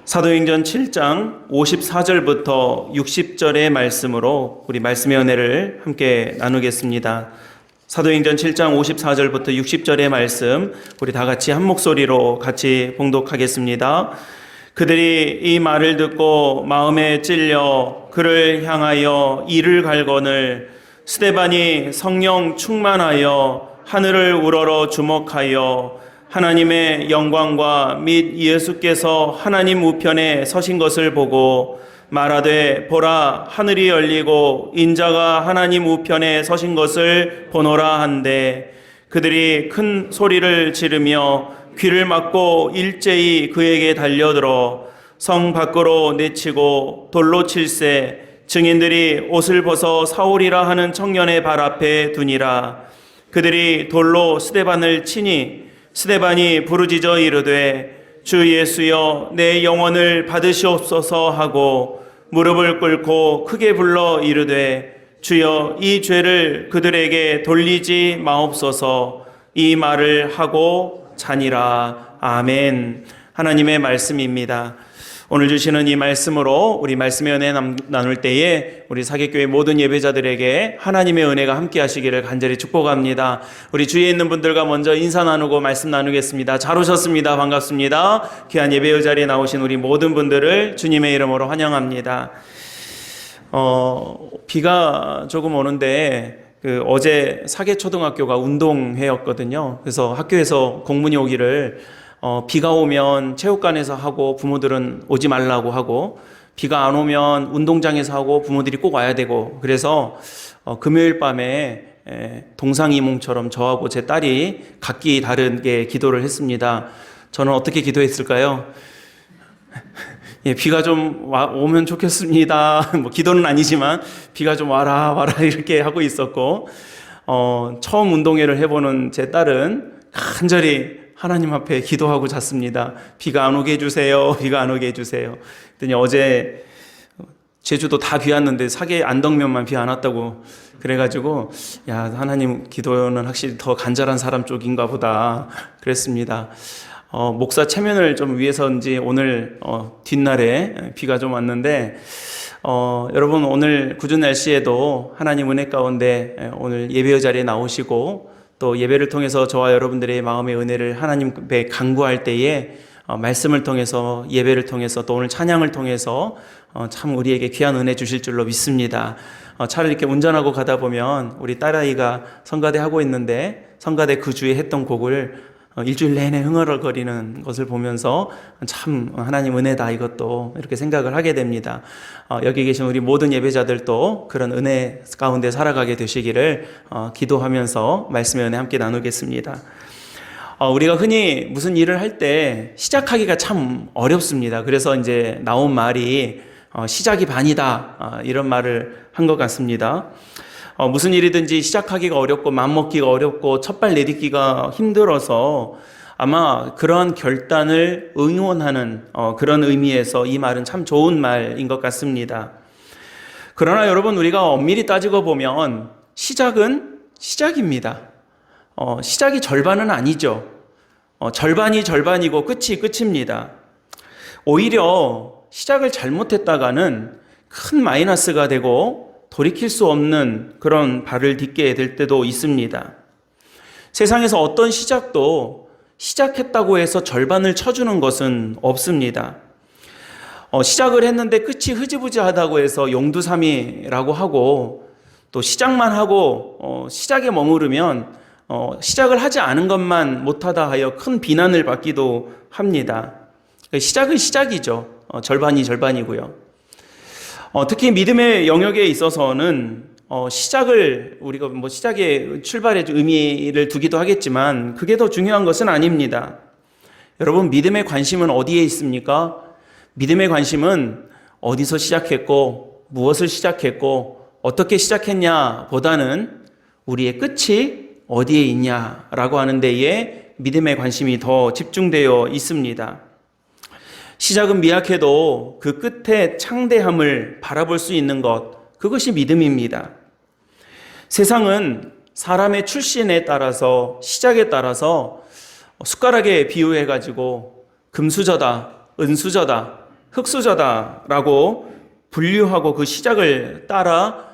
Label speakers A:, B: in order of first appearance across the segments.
A: 사도행전 7장 54절부터 60절의 말씀으로 우리 말씀의 은혜를 함께 나누겠습니다. 사도행전 7장 54절부터 60절의 말씀 우리 다 같이 한 목소리로 같이 봉독하겠습니다. 그들이 이 말을 듣고 마음에 찔려 그를 향하여 이를 갈거늘 스데반이 성령 충만하여 하늘을 우러러 주목하여 하나님의 영광과 및 예수께서 하나님 우편에 서신 것을 보고 말하되 보라 하늘이 열리고 인자가 하나님 우편에 서신 것을 보노라 한데 그들이 큰 소리를 지르며 귀를 막고 일제히 그에게 달려들어 성 밖으로 내치고 돌로 칠세 증인들이 옷을 벗어 사울이라 하는 청년의 발 앞에 두니라. 그들이 돌로 스데반을 치니 스데반이 부르짖어 이르되 주 예수여 내 영혼을 받으시옵소서 하고 무릎을 꿇고 크게 불러 이르되 주여 이 죄를 그들에게 돌리지 마옵소서. 이 말을 하고 자니라. 아멘. 하나님의 말씀입니다. 오늘 주시는 이 말씀으로 우리 말씀의 은혜 나눌 때에 우리 사객교회 모든 예배자들에게 하나님의 은혜가 함께 하시기를 간절히 축복합니다. 우리 주위에 있는 분들과 먼저 인사 나누고 말씀 나누겠습니다. 잘 오셨습니다. 반갑습니다. 귀한 예배의 자리에 나오신 우리 모든 분들을 주님의 이름으로 환영합니다. 비가 조금 오는데 어제 사계초등학교가 운동회였거든요. 그래서 학교에서 공문이 오기를 비가 오면 체육관에서 하고 부모들은 오지 말라고 하고 비가 안 오면 운동장에서 하고 부모들이 꼭 와야 되고 그래서 금요일 밤에 동상이몽처럼 저하고 제 딸이 각기 다르게 기도를 했습니다. 저는 어떻게 기도했을까요? 예, 비가 좀 오면 좋겠습니다. 뭐 기도는 아니지만 비가 좀 와라 이렇게 하고 있었고 처음 운동회를 해보는 제 딸은 간절히 하나님 앞에 기도하고 잤습니다. 비가 안 오게 해주세요. 비가 안 오게 해주세요. 그랬더니 어제 제주도 다 비 왔는데 사계 안덕면만 비 안 왔다고 그래가지고 야 하나님 기도는 확실히 더 간절한 사람 쪽인가 보다 그랬습니다. 목사 체면을 좀 위해서인지 오늘 뒷날에 비가 좀 왔는데 여러분 오늘 궂은 날씨에도 하나님 은혜 가운데 오늘 예배의 자리에 나오시고 또 예배를 통해서 저와 여러분들의 마음의 은혜를 하나님 앞에 간구할 때에 말씀을 통해서 예배를 통해서 또 오늘 찬양을 통해서 참 우리에게 귀한 은혜 주실 줄로 믿습니다. 차를 이렇게 운전하고 가다 보면 우리 딸아이가 성가대 하고 있는데 성가대 그 주에 했던 곡을 일주일 내내 흥얼거리는 것을 보면서 참 하나님 은혜다 이것도 이렇게 생각을 하게 됩니다. 여기 계신 우리 모든 예배자들도 그런 은혜 가운데 살아가게 되시기를 기도하면서 말씀의 은혜 함께 나누겠습니다. 우리가 흔히 무슨 일을 할 때 시작하기가 참 어렵습니다. 그래서 이제 나온 말이 시작이 반이다 이런 말을 한 것 같습니다. 무슨 일이든지 시작하기가 어렵고 맘먹기가 어렵고 첫발 내딛기가 힘들어서 아마 그러한 결단을 응원하는 그런 의미에서 이 말은 참 좋은 말인 것 같습니다. 그러나 여러분 우리가 엄밀히 따지고 보면 시작은 시작입니다. 시작이 절반은 아니죠. 절반이 절반이고 끝이 끝입니다. 오히려 시작을 잘못했다가는 큰 마이너스가 되고 돌이킬 수 없는 그런 발을 딛게 될 때도 있습니다. 세상에서 어떤 시작도 시작했다고 해서 절반을 쳐주는 것은 없습니다. 시작을 했는데 끝이 흐지부지하다고 해서 용두사미라고 하고 또 시작만 하고 시작에 머무르면 시작을 하지 않은 것만 못하다 하여 큰 비난을 받기도 합니다. 시작은 시작이죠. 절반이 절반이고요. 특히 믿음의 영역에 있어서는 시작을 우리가 시작의 출발의 의미를 두기도 하겠지만 그게 더 중요한 것은 아닙니다. 여러분 믿음의 관심은 어디에 있습니까? 믿음의 관심은 어디서 시작했고 무엇을 시작했고 어떻게 시작했냐 보다는 우리의 끝이 어디에 있냐라고 하는 데에 믿음의 관심이 더 집중되어 있습니다. 시작은 미약해도 그 끝에 창대함을 바라볼 수 있는 것, 그것이 믿음입니다. 세상은 사람의 출신에 따라서 시작에 따라서 숟가락에 비유해가지고 금수저다, 은수저다 흑수저다라고 분류하고 그 시작을 따라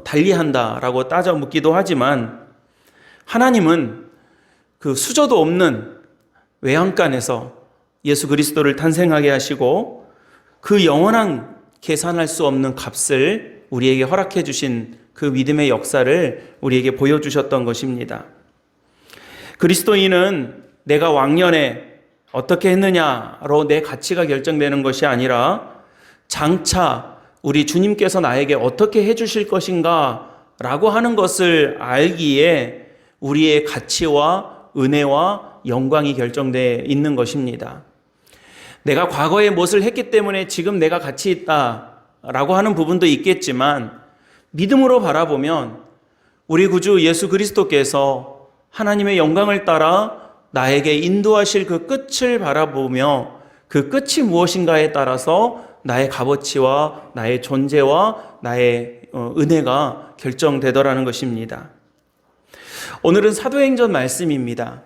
A: 달리한다라고 따져 묻기도 하지만, 하나님은 그 수저도 없는 외양간에서 예수 그리스도를 탄생하게 하시고 그 영원한 계산할 수 없는 값을 우리에게 허락해 주신 그 믿음의 역사를 우리에게 보여주셨던 것입니다. 그리스도인은 내가 왕년에 어떻게 했느냐로 내 가치가 결정되는 것이 아니라 장차 우리 주님께서 나에게 어떻게 해주실 것인가 라고 하는 것을 알기에 우리의 가치와 은혜와 영광이 결정되어 있는 것입니다. 내가 과거에 무엇을 했기 때문에 지금 내가 가치 있다라고 하는 부분도 있겠지만, 믿음으로 바라보면 우리 구주 예수 그리스도께서 하나님의 영광을 따라 나에게 인도하실 그 끝을 바라보며 그 끝이 무엇인가에 따라서 나의 값어치와 나의 존재와 나의 은혜가 결정되더라는 것입니다. 오늘은 사도행전 말씀입니다.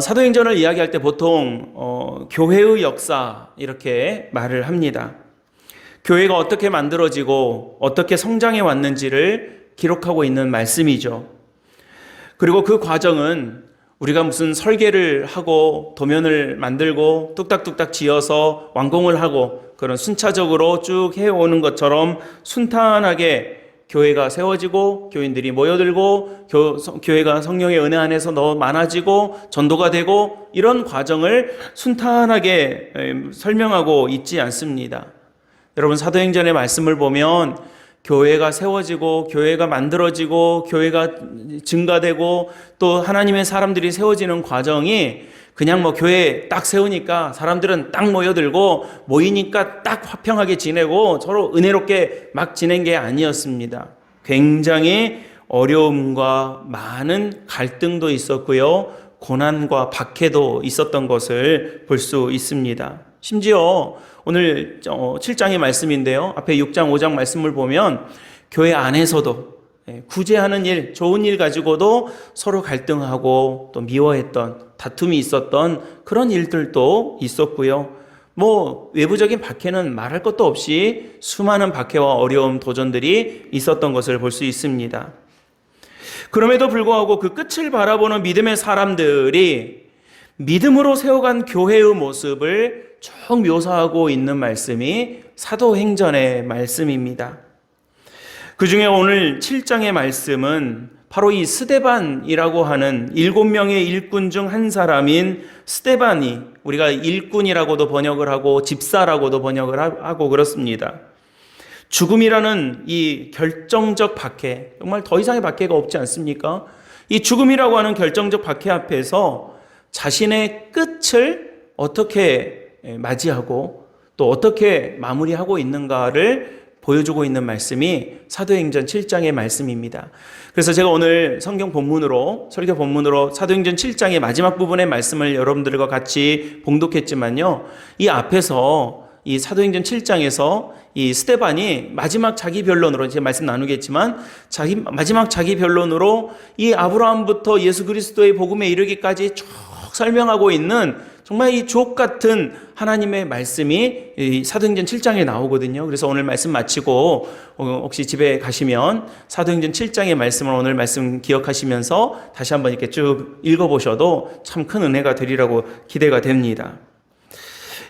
A: 사도행전을 이야기할 때 보통 교회의 역사 이렇게 말을 합니다. 교회가 어떻게 만들어지고 어떻게 성장해 왔는지를 기록하고 있는 말씀이죠. 그리고 그 과정은 우리가 무슨 설계를 하고 도면을 만들고 뚝딱뚝딱 지어서 완공을 하고 그런 순차적으로 쭉 해오는 것처럼 순탄하게 교회가 세워지고 교인들이 모여들고 교회가 성령의 은혜 안에서 더 많아지고 전도가 되고 이런 과정을 순탄하게 설명하고 있지 않습니다. 여러분, 사도행전의 말씀을 보면 교회가 세워지고 교회가 만들어지고 교회가 증가되고 또 하나님의 사람들이 세워지는 과정이 그냥 교회 딱 세우니까 사람들은 딱 모여들고 모이니까 딱 화평하게 지내고 서로 은혜롭게 막 지낸 게 아니었습니다. 굉장히 어려움과 많은 갈등도 있었고요. 고난과 박해도 있었던 것을 볼 수 있습니다. 심지어 오늘 7장의 말씀인데요. 앞에 6장, 5장 말씀을 보면 교회 안에서도 구제하는 일, 좋은 일 가지고도 서로 갈등하고 또 미워했던, 다툼이 있었던 그런 일들도 있었고요. 외부적인 박해는 말할 것도 없이 수많은 박해와 어려움, 도전들이 있었던 것을 볼 수 있습니다. 그럼에도 불구하고 그 끝을 바라보는 믿음의 사람들이 믿음으로 세워간 교회의 모습을 쭉 묘사하고 있는 말씀이 사도행전의 말씀입니다. 그 중에 오늘 7장의 말씀은 바로 이 스데반이라고 하는 7명의 일꾼 중 한 사람인 스데반이, 우리가 일꾼이라고도 번역을 하고 집사라고도 번역을 하고 그렇습니다. 죽음이라는 이 결정적 박해, 정말 더 이상의 박해가 없지 않습니까? 이 죽음이라고 하는 결정적 박해 앞에서 자신의 끝을 어떻게 맞이하고 또 어떻게 마무리하고 있는가를 보여주고 있는 말씀이 사도행전 7장의 말씀입니다. 그래서 제가 오늘 설교 본문으로 사도행전 7장의 마지막 부분의 말씀을 여러분들과 같이 봉독했지만요. 이 앞에서 이 사도행전 7장에서 이 스데반이 마지막 자기 변론으로, 제가 말씀 나누겠지만 마지막 자기 변론으로 이 아브라함부터 예수 그리스도의 복음에 이르기까지 쭉 설명하고 있는 정말 이 주옥 같은 하나님의 말씀이 이 사도행전 7장에 나오거든요. 그래서 오늘 말씀 마치고 혹시 집에 가시면 사도행전 7장의 말씀을 오늘 말씀 기억하시면서 다시 한번 이렇게 쭉 읽어보셔도 참 큰 은혜가 되리라고 기대가 됩니다.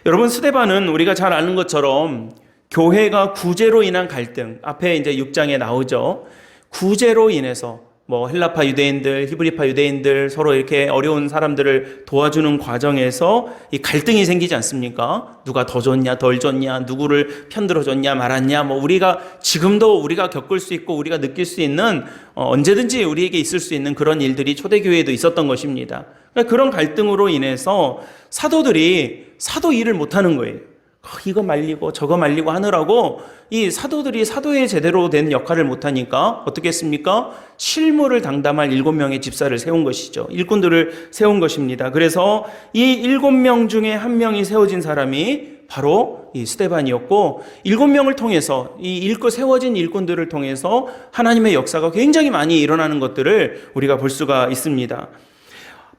A: 여러분, 스데반은 우리가 잘 아는 것처럼 교회가 구제로 인한 갈등, 앞에 이제 6장에 나오죠. 구제로 인해서 헬라파 유대인들, 히브리파 유대인들 서로 이렇게 어려운 사람들을 도와주는 과정에서 이 갈등이 생기지 않습니까? 누가 더 좋냐, 덜 좋냐, 누구를 편들어 줬냐, 말았냐, 우리가 지금도 우리가 겪을 수 있고 우리가 느낄 수 있는 언제든지 우리에게 있을 수 있는 그런 일들이 초대교회에도 있었던 것입니다. 그러니까 그런 갈등으로 인해서 사도들이 사도 일을 못하는 거예요. 이거 말리고 저거 말리고 하느라고 이 사도들이 사도의 제대로 된 역할을 못하니까 어떻게 했습니까? 실무를 담당할 7명의 집사를 세운 것이죠. 일꾼들을 세운 것입니다. 그래서 이 7명 중에 한 명이 세워진 사람이 바로 이 스데반이었고, 7명을 통해서 이 세워진 일꾼들을 통해서 하나님의 역사가 굉장히 많이 일어나는 것들을 우리가 볼 수가 있습니다.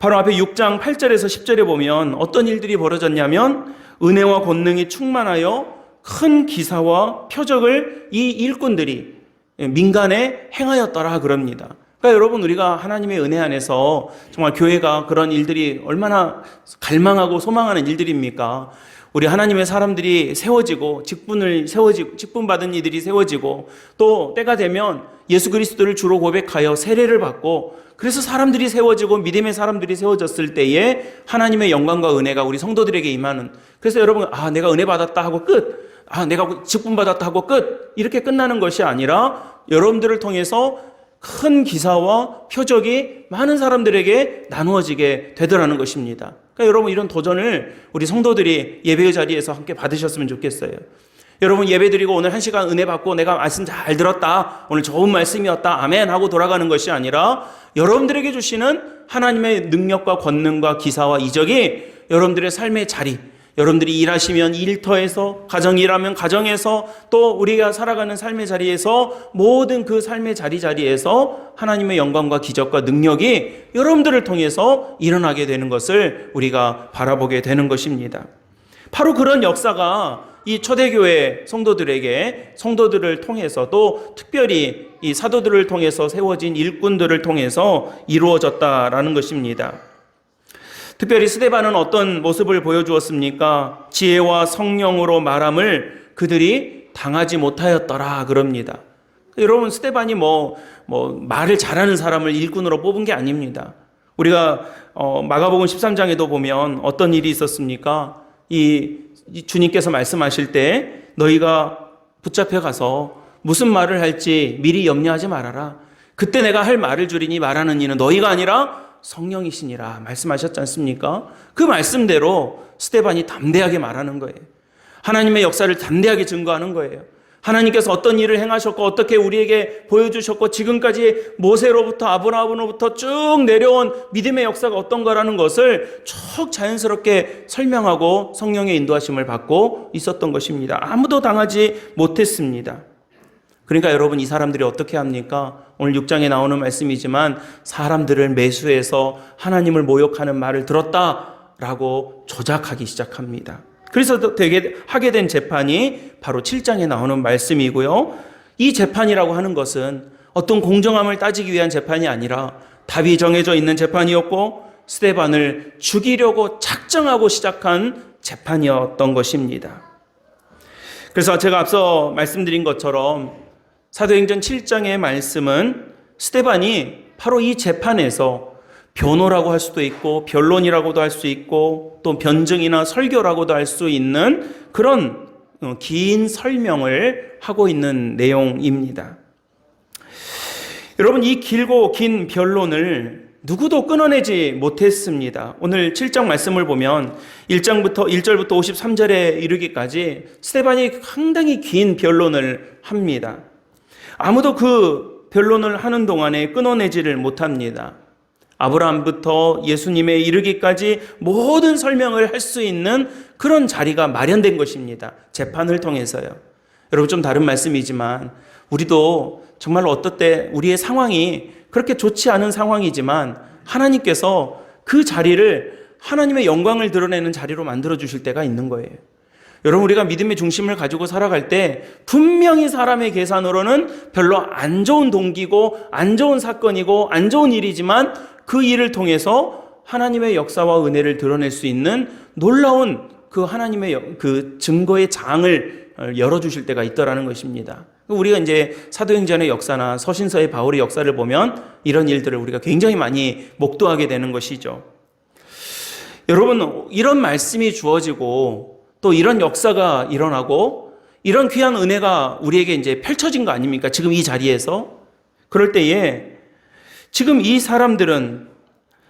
A: 바로 앞에 6장 8절에서 10절에 보면 어떤 일들이 벌어졌냐면 은혜와 권능이 충만하여 큰 기사와 표적을 이 일꾼들이 민간에 행하였더라 그럽니다. 그러니까 여러분, 우리가 하나님의 은혜 안에서 정말 교회가 그런 일들이 얼마나 갈망하고 소망하는 일들입니까? 우리 하나님의 사람들이 세워지고 직분 받은 이들이 세워지고 또 때가 되면 예수 그리스도를 주로 고백하여 세례를 받고 그래서 사람들이 세워지고 믿음의 사람들이 세워졌을 때에 하나님의 영광과 은혜가 우리 성도들에게 임하는, 그래서 여러분, 내가 은혜 받았다 하고 끝, 내가 직분 받았다 하고 끝, 이렇게 끝나는 것이 아니라 여러분들을 통해서 큰 기사와 표적이 많은 사람들에게 나누어지게 되더라는 것입니다. 그러니까 여러분, 이런 도전을 우리 성도들이 예배의 자리에서 함께 받으셨으면 좋겠어요. 여러분, 예배드리고 오늘 한 시간 은혜 받고 내가 말씀 잘 들었다, 오늘 좋은 말씀이었다, 아멘 하고 돌아가는 것이 아니라 여러분들에게 주시는 하나님의 능력과 권능과 기사와 이적이 여러분들의 삶의 자리, 여러분들이 일하시면 일터에서, 가정 일하면 가정에서, 또 우리가 살아가는 삶의 자리에서, 모든 그 삶의 자리에서 하나님의 영광과 기적과 능력이 여러분들을 통해서 일어나게 되는 것을 우리가 바라보게 되는 것입니다. 바로 그런 역사가 이 초대교회 성도들을 통해서, 또 특별히 이 사도들을 통해서 세워진 일꾼들을 통해서 이루어졌다라는 것입니다. 특별히 스데반은 어떤 모습을 보여주었습니까? 지혜와 성령으로 말함을 그들이 당하지 못하였더라 그럽니다. 여러분, 스데반이 말을 잘하는 사람을 일꾼으로 뽑은 게 아닙니다. 우리가 마가복음 13장에도 보면 어떤 일이 있었습니까? 이 주님께서 말씀하실 때 너희가 붙잡혀 가서 무슨 말을 할지 미리 염려하지 말아라. 그때 내가 할 말을 줄이니 말하는 이는 너희가 아니라 성령이시니라 말씀하셨지 않습니까? 그 말씀대로 스데반이 담대하게 말하는 거예요. 하나님의 역사를 담대하게 증거하는 거예요. 하나님께서 어떤 일을 행하셨고 어떻게 우리에게 보여주셨고 지금까지 모세로부터 아브라함으로부터 쭉 내려온 믿음의 역사가 어떤가라는 것을 쭉 자연스럽게 설명하고 성령의 인도하심을 받고 있었던 것입니다. 아무도 당하지 못했습니다. 그러니까 여러분, 이 사람들이 어떻게 합니까? 오늘 6장에 나오는 말씀이지만 사람들을 매수해서 하나님을 모욕하는 말을 들었다라고 조작하기 시작합니다. 그래서 되게 하게 된 재판이 바로 7장에 나오는 말씀이고요. 이 재판이라고 하는 것은 어떤 공정함을 따지기 위한 재판이 아니라 답이 정해져 있는 재판이었고 스데반을 죽이려고 작정하고 시작한 재판이었던 것입니다. 그래서 제가 앞서 말씀드린 것처럼 사도행전 7장의 말씀은 스데반이 바로 이 재판에서 변호라고 할 수도 있고 변론이라고도 할 수 있고 또 변증이나 설교라고도 할 수 있는 그런 긴 설명을 하고 있는 내용입니다. 여러분, 이 길고 긴 변론을 누구도 끊어내지 못했습니다. 오늘 7장 말씀을 보면 1절부터 53절에 이르기까지 스데반이 상당히 긴 변론을 합니다. 아무도 그 변론을 하는 동안에 끊어내지를 못합니다. 아브라함부터 예수님에 이르기까지 모든 설명을 할 수 있는 그런 자리가 마련된 것입니다. 재판을 통해서요. 여러분, 좀 다른 말씀이지만 우리도 정말 어떨 때 우리의 상황이 그렇게 좋지 않은 상황이지만 하나님께서 그 자리를 하나님의 영광을 드러내는 자리로 만들어 주실 때가 있는 거예요. 여러분, 우리가 믿음의 중심을 가지고 살아갈 때 분명히 사람의 계산으로는 별로 안 좋은 동기고 안 좋은 사건이고 안 좋은 일이지만 그 일을 통해서 하나님의 역사와 은혜를 드러낼 수 있는 놀라운 그 하나님의 그 증거의 장을 열어주실 때가 있더라는 것입니다. 우리가 이제 사도행전의 역사나 서신서의 바울의 역사를 보면 이런 일들을 우리가 굉장히 많이 목도하게 되는 것이죠. 여러분, 이런 말씀이 주어지고 또 이런 역사가 일어나고 이런 귀한 은혜가 우리에게 이제 펼쳐진 거 아닙니까? 지금 이 자리에서. 그럴 때에 지금 이 사람들은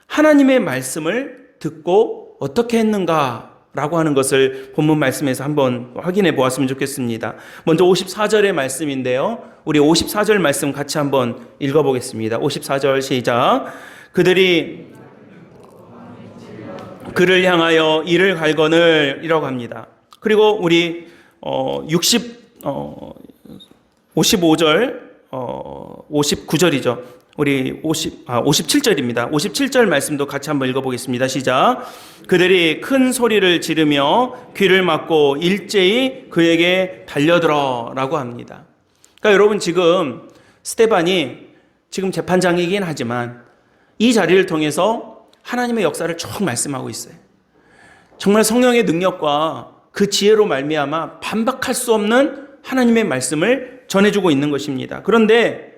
A: 하나님의 말씀을 듣고 어떻게 했는가라고 하는 것을 본문 말씀에서 한번 확인해 보았으면 좋겠습니다. 먼저 54절의 말씀인데요. 우리 54절 말씀 같이 한번 읽어보겠습니다. 54절 시작. 그들이 그를 향하여 이를 갈거늘 이라고 합니다. 그리고 우리 55절 59절이죠. 우리 57절입니다. 57절 말씀도 같이 한번 읽어보겠습니다. 시작. 그들이 큰 소리를 지르며 귀를 막고 일제히 그에게 달려들어 라고 합니다. 그러니까 여러분, 지금 스데반이 지금 재판장이긴 하지만 이 자리를 통해서 하나님의 역사를 쭉 말씀하고 있어요. 정말 성령의 능력과 그 지혜로 말미암아 반박할 수 없는 하나님의 말씀을 전해주고 있는 것입니다. 그런데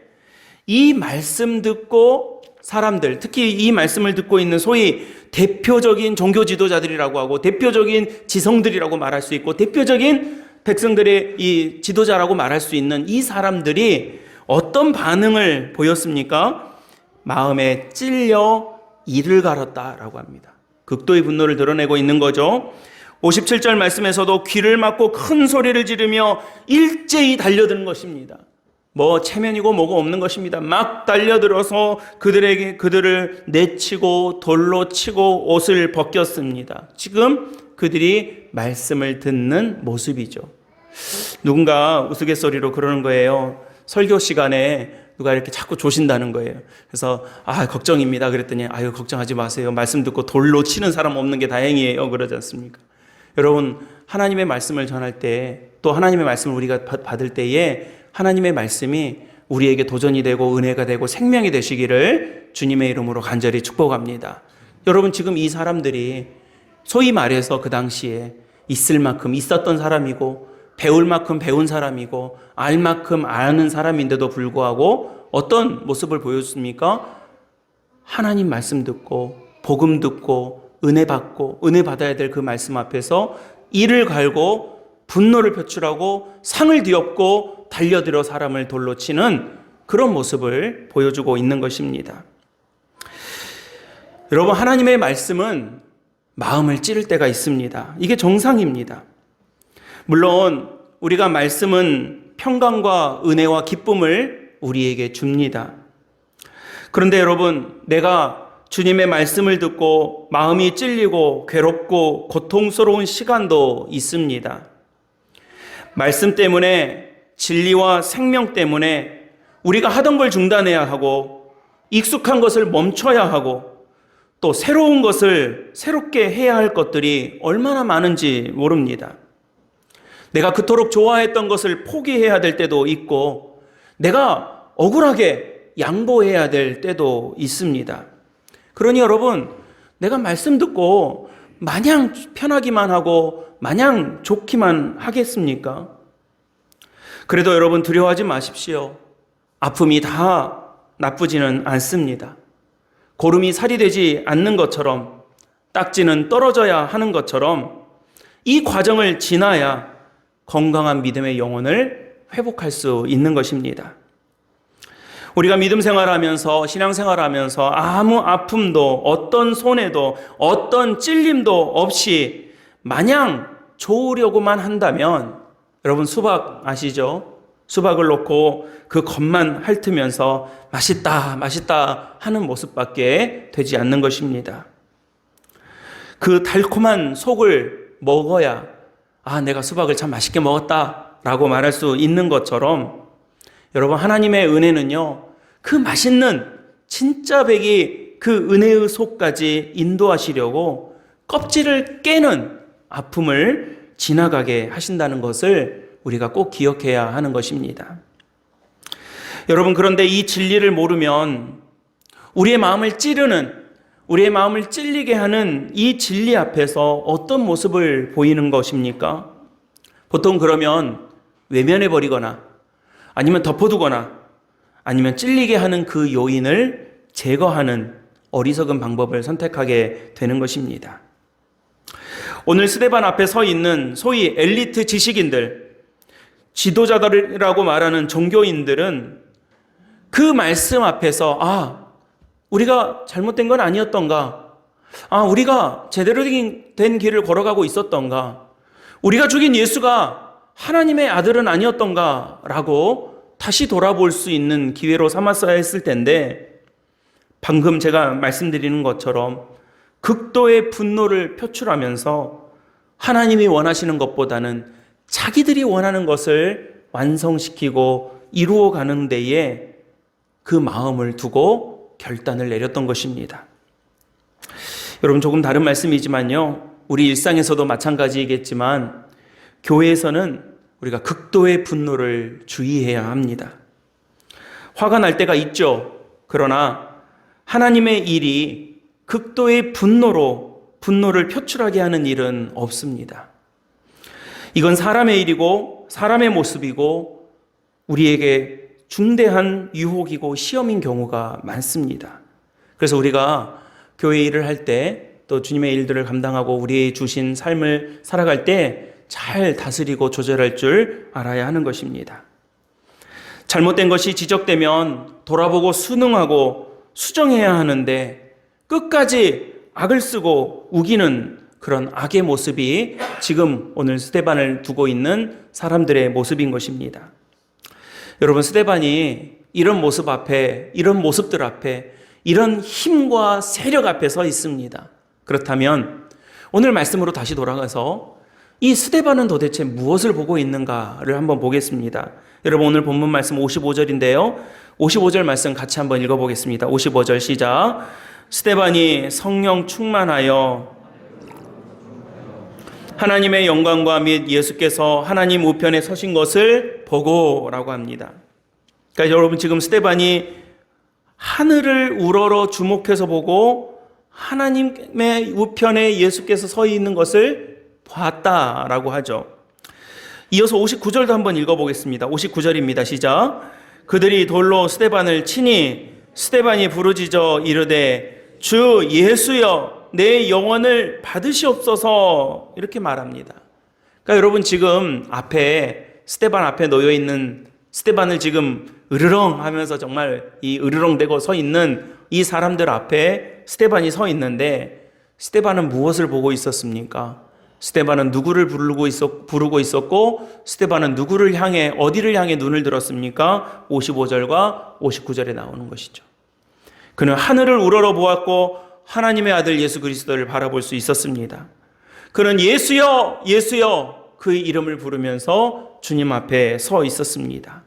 A: 이 말씀 듣고 사람들, 특히 이 말씀을 듣고 있는 소위 대표적인 종교 지도자들이라고 하고 대표적인 지성들이라고 말할 수 있고 대표적인 백성들의 이 지도자라고 말할 수 있는 이 사람들이 어떤 반응을 보였습니까? 마음에 찔려 이를 갈았다라고 합니다. 극도의 분노를 드러내고 있는 거죠. 57절 말씀에서도 귀를 막고 큰 소리를 지르며 일제히 달려드는 것입니다. 뭐 체면이고 뭐고 없는 것입니다. 막 달려들어서 그들을 내치고 돌로 치고 옷을 벗겼습니다. 지금 그들이 말씀을 듣는 모습이죠. 누군가 우스갯소리로 그러는 거예요. 설교 시간에 누가 이렇게 자꾸 조신다는 거예요. 그래서 걱정입니다 그랬더니 걱정하지 마세요. 말씀 듣고 돌로 치는 사람 없는 게 다행이에요. 그러지 않습니까? 여러분, 하나님의 말씀을 전할 때, 또 하나님의 말씀을 우리가 받을 때에 하나님의 말씀이 우리에게 도전이 되고 은혜가 되고 생명이 되시기를 주님의 이름으로 간절히 축복합니다. 여러분, 지금 이 사람들이 소위 말해서 그 당시에 있을 만큼 있었던 사람이고 배울 만큼 배운 사람이고 알 만큼 아는 사람인데도 불구하고 어떤 모습을 보여줬습니까? 하나님 말씀 듣고 복음 듣고 은혜 받고 은혜 받아야 될 그 말씀 앞에서 이를 갈고 분노를 표출하고 상을 뒤엎고 달려들어 사람을 돌로 치는 그런 모습을 보여주고 있는 것입니다. 여러분, 하나님의 말씀은 마음을 찌를 때가 있습니다. 이게 정상입니다. 물론 우리가 말씀은 평강과 은혜와 기쁨을 우리에게 줍니다. 그런데 여러분, 내가 주님의 말씀을 듣고 마음이 찔리고 괴롭고 고통스러운 시간도 있습니다. 말씀 때문에, 진리와 생명 때문에 우리가 하던 걸 중단해야 하고 익숙한 것을 멈춰야 하고 또 새로운 것을 새롭게 해야 할 것들이 얼마나 많은지 모릅니다. 내가 그토록 좋아했던 것을 포기해야 될 때도 있고 내가 억울하게 양보해야 될 때도 있습니다. 그러니 여러분, 내가 말씀 듣고 마냥 편하기만 하고 마냥 좋기만 하겠습니까? 그래도 여러분, 두려워하지 마십시오. 아픔이 다 나쁘지는 않습니다. 고름이 살이 되지 않는 것처럼, 딱지는 떨어져야 하는 것처럼 이 과정을 지나야 건강한 믿음의 영혼을 회복할 수 있는 것입니다. 우리가 믿음 생활하면서, 신앙 생활하면서 아무 아픔도, 어떤 손해도, 어떤 찔림도 없이 마냥 좋으려고만 한다면, 여러분, 수박 아시죠? 수박을 놓고 그 겉만 핥으면서 맛있다, 맛있다 하는 모습밖에 되지 않는 것입니다. 그 달콤한 속을 먹어야 내가 수박을 참 맛있게 먹었다 라고 말할 수 있는 것처럼, 여러분, 하나님의 은혜는요, 그 맛있는 진짜 백이 그 은혜의 속까지 인도하시려고 껍질을 깨는 아픔을 지나가게 하신다는 것을 우리가 꼭 기억해야 하는 것입니다. 여러분, 그런데 이 진리를 모르면 우리의 마음을 찌르는, 우리의 마음을 찔리게 하는 이 진리 앞에서 어떤 모습을 보이는 것입니까? 보통 그러면 외면해버리거나 아니면 덮어두거나 아니면 찔리게 하는 그 요인을 제거하는 어리석은 방법을 선택하게 되는 것입니다. 오늘 스데반 앞에 서 있는 소위 엘리트 지식인들, 지도자들이라고 말하는 종교인들은 그 말씀 앞에서 우리가 잘못된 건 아니었던가? 우리가 제대로 된 길을 걸어가고 있었던가? 우리가 죽인 예수가 하나님의 아들은 아니었던가? 라고 다시 돌아볼 수 있는 기회로 삼았어야 했을 텐데, 방금 제가 말씀드리는 것처럼 극도의 분노를 표출하면서 하나님이 원하시는 것보다는 자기들이 원하는 것을 완성시키고 이루어가는 데에 그 마음을 두고 결단을 내렸던 것입니다. 여러분, 조금 다른 말씀이지만요, 우리 일상에서도 마찬가지이겠지만 교회에서는 우리가 극도의 분노를 주의해야 합니다. 화가 날 때가 있죠. 그러나 하나님의 일이 극도의 분노를 표출하게 하는 일은 없습니다. 이건 사람의 일이고 사람의 모습이고 우리에게 중대한 유혹이고 시험인 경우가 많습니다. 그래서 우리가 교회 일을 할 때 또 주님의 일들을 감당하고 우리의 주신 삶을 살아갈 때 잘 다스리고 조절할 줄 알아야 하는 것입니다. 잘못된 것이 지적되면 돌아보고 순응하고 수정해야 하는데 끝까지 악을 쓰고 우기는 그런 악의 모습이 지금 오늘 스데반을 두고 있는 사람들의 모습인 것입니다. 여러분, 스데반이 이런 모습 앞에, 이런 모습들 앞에, 이런 힘과 세력 앞에 서 있습니다. 그렇다면 오늘 말씀으로 다시 돌아가서 이 스데반은 도대체 무엇을 보고 있는가를 한번 보겠습니다. 여러분, 오늘 본문 말씀 55절인데요. 55절 말씀 같이 한번 읽어보겠습니다. 55절 시작. 스데반이 성령 충만하여 하나님의 영광과 및 예수께서 하나님 우편에 서신 것을 보고라고 합니다. 그러니까 여러분, 지금 스데반이 하늘을 우러러 주목해서 보고 하나님의 우편에 예수께서 서 있는 것을 봤다라고 하죠. 이어서 59절도 한번 읽어보겠습니다. 59절입니다. 시작. 그들이 돌로 스데반을 치니 스데반이 부르짖어 이르되 주 예수여 내 영혼을 받으시옵소서, 이렇게 말합니다. 그러니까 여러분, 지금 앞에 스데반 앞에 놓여 있는 스데반을 지금 으르렁 하면서 정말 이 으르렁대고 서 있는 이 사람들 앞에 스데반이 서 있는데 스데반은 무엇을 보고 있었습니까? 스데반은 누구를 부르고 있었고 스데반은 누구를 향해, 어디를 향해 눈을 들었습니까? 55절과 59절에 나오는 것이죠. 그는 하늘을 우러러 보았고 하나님의 아들 예수 그리스도를 바라볼 수 있었습니다. 그는 예수여 예수여 그 이름을 부르면서 주님 앞에 서 있었습니다.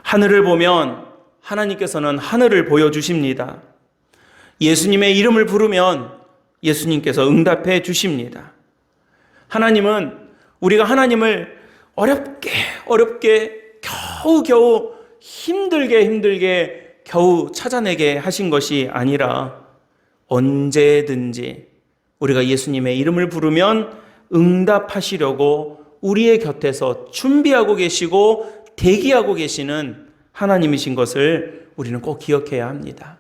A: 하늘을 보면 하나님께서는 하늘을 보여주십니다. 예수님의 이름을 부르면 예수님께서 응답해 주십니다. 하나님은 우리가 하나님을 어렵게 겨우 힘들게 겨우 찾아내게 하신 것이 아니라 언제든지 우리가 예수님의 이름을 부르면 응답하시려고 우리의 곁에서 준비하고 계시고 대기하고 계시는 하나님이신 것을 우리는 꼭 기억해야 합니다.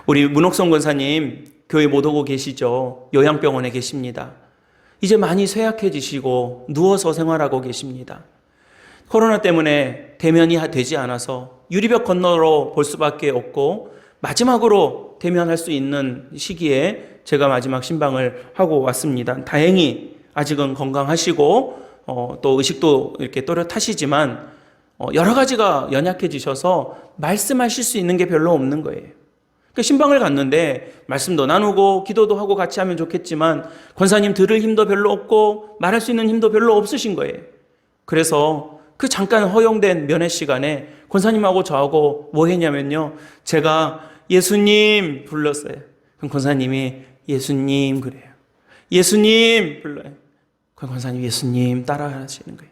A: 우리 문옥성 권사님 교회 못 오고 계시죠? 요양병원에 계십니다. 이제 많이 쇠약해지시고 누워서 생활하고 계십니다. 코로나 때문에 대면이 되지 않아서 유리벽 건너로 볼 수밖에 없고 마지막으로 대면할 수 있는 시기에 제가 마지막 신방을 하고 왔습니다. 다행히 아직은 건강하시고 또 의식도 이렇게 또렷하시지만 여러 가지가 연약해지셔서 말씀하실 수 있는 게 별로 없는 거예요. 그러니까 신방을 갔는데 말씀도 나누고 기도도 하고 같이 하면 좋겠지만 권사님 들을 힘도 별로 없고 말할 수 있는 힘도 별로 없으신 거예요. 그래서 그 잠깐 허용된 면회 시간에 권사님하고 저하고 뭐 했냐면요, 제가 예수님 불렀어요. 그럼 권사님이 예수님 그래요. 예수님 불러요. 그럼 권사님 예수님 따라 하시는 거예요.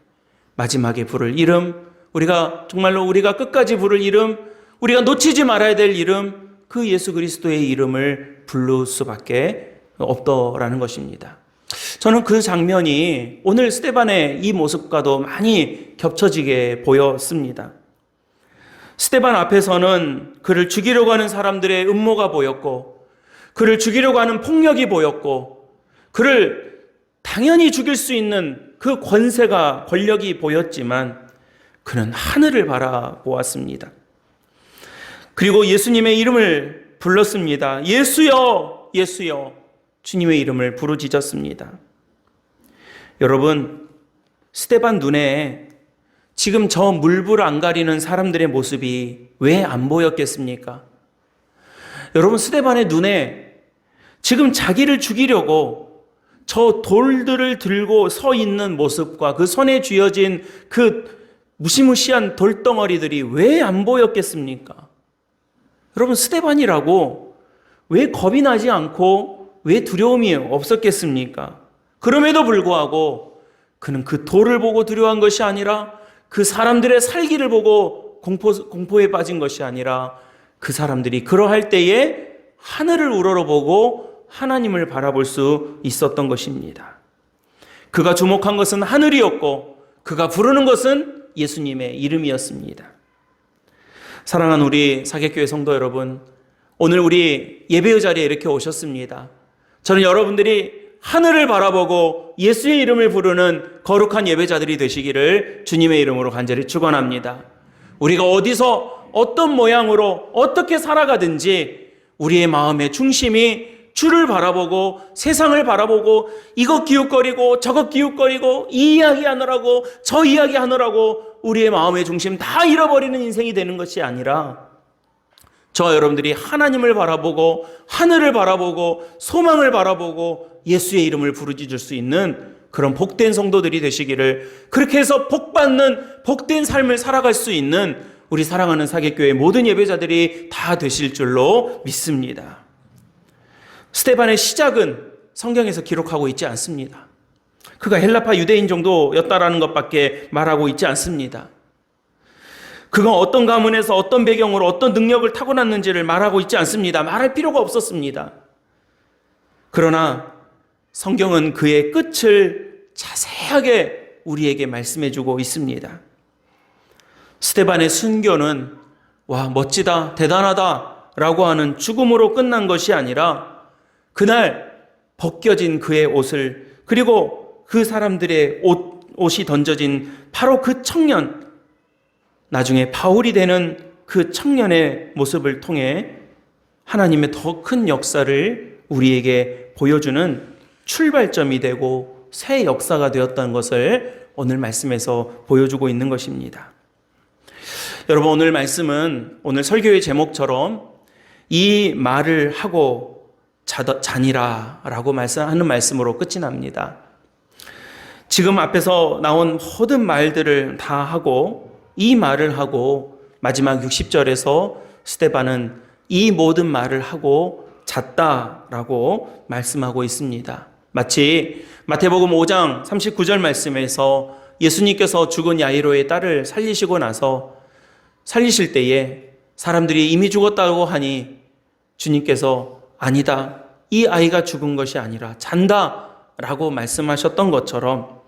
A: 마지막에 부를 이름, 우리가 정말로 우리가 끝까지 부를 이름, 우리가 놓치지 말아야 될 이름, 그 예수 그리스도의 이름을 부를 수밖에 없더라는 것입니다. 저는 그 장면이 오늘 스데반의 이 모습과도 많이 겹쳐지게 보였습니다. 스데반 앞에서는 그를 죽이려고 하는 사람들의 음모가 보였고, 그를 죽이려고 하는 폭력이 보였고, 그를 당연히 죽일 수 있는 그 권력이 보였지만 그는 하늘을 바라보았습니다. 그리고 예수님의 이름을 불렀습니다. 예수여, 예수여, 주님의 이름을 부르짖었습니다. 여러분, 스데반 눈에 지금 저 물불 안 가리는 사람들의 모습이 왜 안 보였겠습니까? 여러분, 스데반의 눈에 지금 자기를 죽이려고 저 돌들을 들고 서 있는 모습과 그 손에 쥐어진 그 무시무시한 돌덩어리들이 왜 안 보였겠습니까? 여러분, 스데반이라고 왜 겁이 나지 않고 왜 두려움이 없었겠습니까? 그럼에도 불구하고 그는 그 돌을 보고 두려워한 것이 아니라 그 사람들의 살기를 보고 공포에 빠진 것이 아니라 그 사람들이 그러할 때에 하늘을 우러러보고 하나님을 바라볼 수 있었던 것입니다. 그가 주목한 것은 하늘이었고 그가 부르는 것은 예수님의 이름이었습니다. 사랑하는 우리 사객교회 성도 여러분, 오늘 우리 예배의 자리에 이렇게 오셨습니다. 저는 여러분들이 하늘을 바라보고 예수의 이름을 부르는 거룩한 예배자들이 되시기를 주님의 이름으로 간절히 축원합니다. 우리가 어디서 어떤 모양으로 어떻게 살아가든지 우리의 마음의 중심이 주를 바라보고 세상을 바라보고 이것 기웃거리고 저것 기웃거리고 이 이야기 하느라고 저 이야기 하느라고 우리의 마음의 중심 다 잃어버리는 인생이 되는 것이 아니라 저와 여러분들이 하나님을 바라보고 하늘을 바라보고 소망을 바라보고 예수의 이름을 부르짖을 수 있는 그런 복된 성도들이 되시기를, 그렇게 해서 복받는 복된 삶을 살아갈 수 있는 우리 사랑하는 사객교회 모든 예배자들이 다 되실 줄로 믿습니다. 스데반의 시작은 성경에서 기록하고 있지 않습니다. 그가 헬라파 유대인 정도였다라는 것밖에 말하고 있지 않습니다. 그가 어떤 가문에서 어떤 배경으로 어떤 능력을 타고났는지를 말하고 있지 않습니다. 말할 필요가 없었습니다. 그러나 성경은 그의 끝을 자세하게 우리에게 말씀해주고 있습니다. 스데반의 순교는 와, 멋지다, 대단하다 라고 하는 죽음으로 끝난 것이 아니라 그날 벗겨진 그의 옷을, 그리고 그 사람들의 옷이 던져진 바로 그 청년, 나중에 바울이 되는 그 청년의 모습을 통해 하나님의 더 큰 역사를 우리에게 보여주는 출발점이 되고 새 역사가 되었다는 것을 오늘 말씀에서 보여주고 있는 것입니다. 여러분, 오늘 말씀은 오늘 설교의 제목처럼 이 말을 하고 자니라 라고 하는 말씀으로 끝이 납니다. 지금 앞에서 나온 모든 말들을 다 하고 이 말을 하고 마지막 60절에서 스데반은 이 모든 말을 하고 잤다라고 말씀하고 있습니다. 마치 마태복음 5장 39절 말씀에서 예수님께서 죽은 야이로의 딸을 살리시고 나서 살리실 때에 사람들이 이미 죽었다고 하니 주님께서 아니다, 이 아이가 죽은 것이 아니라 잔다라고 말씀하셨던 것처럼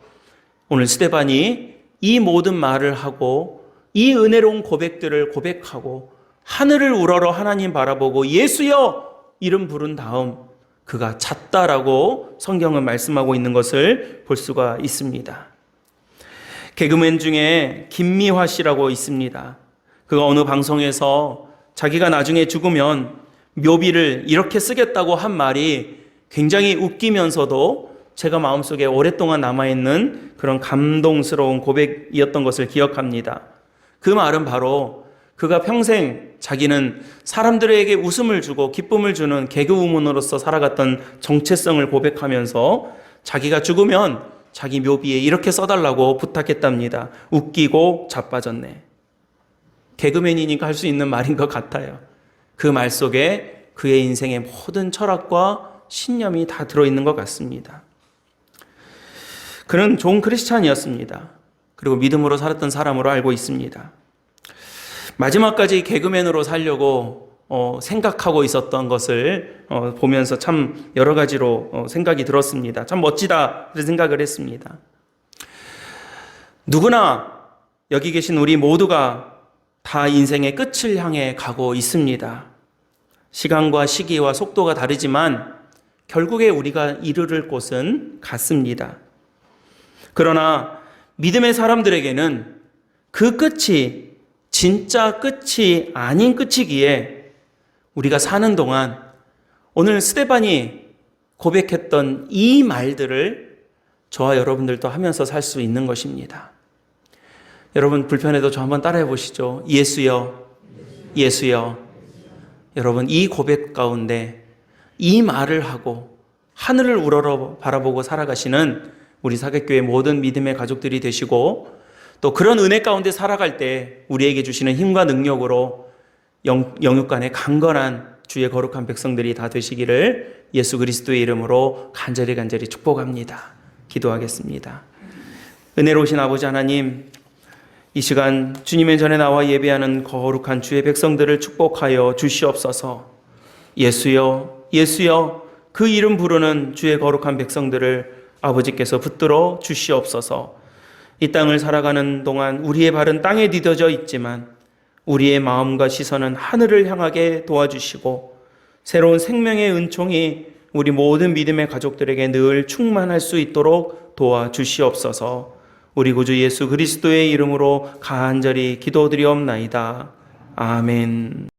A: 오늘 스데반이 이 모든 말을 하고 이 은혜로운 고백들을 고백하고 하늘을 우러러 하나님 바라보고 예수여 이름 부른 다음 그가 잤다라고 성경은 말씀하고 있는 것을 볼 수가 있습니다. 개그맨 중에 김미화 씨라고 있습니다. 그가 어느 방송에서 자기가 나중에 죽으면 묘비를 이렇게 쓰겠다고 한 말이 굉장히 웃기면서도 제가 마음속에 오랫동안 남아있는 그런 감동스러운 고백이었던 것을 기억합니다. 그 말은 바로 그가 평생 자기는 사람들에게 웃음을 주고 기쁨을 주는 개그우먼으로서 살아갔던 정체성을 고백하면서 자기가 죽으면 자기 묘비에 이렇게 써달라고 부탁했답니다. 웃기고 자빠졌네. 개그맨이니까 할 수 있는 말인 것 같아요. 그 말 속에 그의 인생의 모든 철학과 신념이 다 들어있는 것 같습니다. 그는 좋은 크리스찬이었습니다. 그리고 믿음으로 살았던 사람으로 알고 있습니다. 마지막까지 개그맨으로 살려고 생각하고 있었던 것을 보면서 참 여러 가지로 생각이 들었습니다. 참 멋지다 그런 생각을 했습니다. 누구나 여기 계신 우리 모두가 다 인생의 끝을 향해 가고 있습니다. 시간과 시기와 속도가 다르지만 결국에 우리가 이르를 곳은 같습니다. 그러나 믿음의 사람들에게는 그 끝이 진짜 끝이 아닌 끝이기에 우리가 사는 동안 오늘 스데반이 고백했던 이 말들을 저와 여러분들도 하면서 살 수 있는 것입니다. 여러분 불편해도 저 한번 따라해 보시죠. 예수여, 예수여. 여러분 이 고백 가운데 이 말을 하고 하늘을 우러러 바라보고 살아가시는 우리 사객교회 모든 믿음의 가족들이 되시고 또 그런 은혜 가운데 살아갈 때 우리에게 주시는 힘과 능력으로 영육간의 강건한 주의 거룩한 백성들이 다 되시기를 예수 그리스도의 이름으로 간절히 축복합니다. 기도하겠습니다. 은혜로우신 아버지 하나님, 이 시간 주님의 전에 나와 예배하는 거룩한 주의 백성들을 축복하여 주시옵소서. 예수여, 예수여, 그 이름 부르는 주의 거룩한 백성들을 아버지께서 붙들어 주시옵소서. 이 땅을 살아가는 동안 우리의 발은 땅에 디뎌져 있지만 우리의 마음과 시선은 하늘을 향하게 도와주시고 새로운 생명의 은총이 우리 모든 믿음의 가족들에게 늘 충만할 수 있도록 도와주시옵소서. 우리 구주 예수 그리스도의 이름으로 간절히 기도드리옵나이다. 아멘.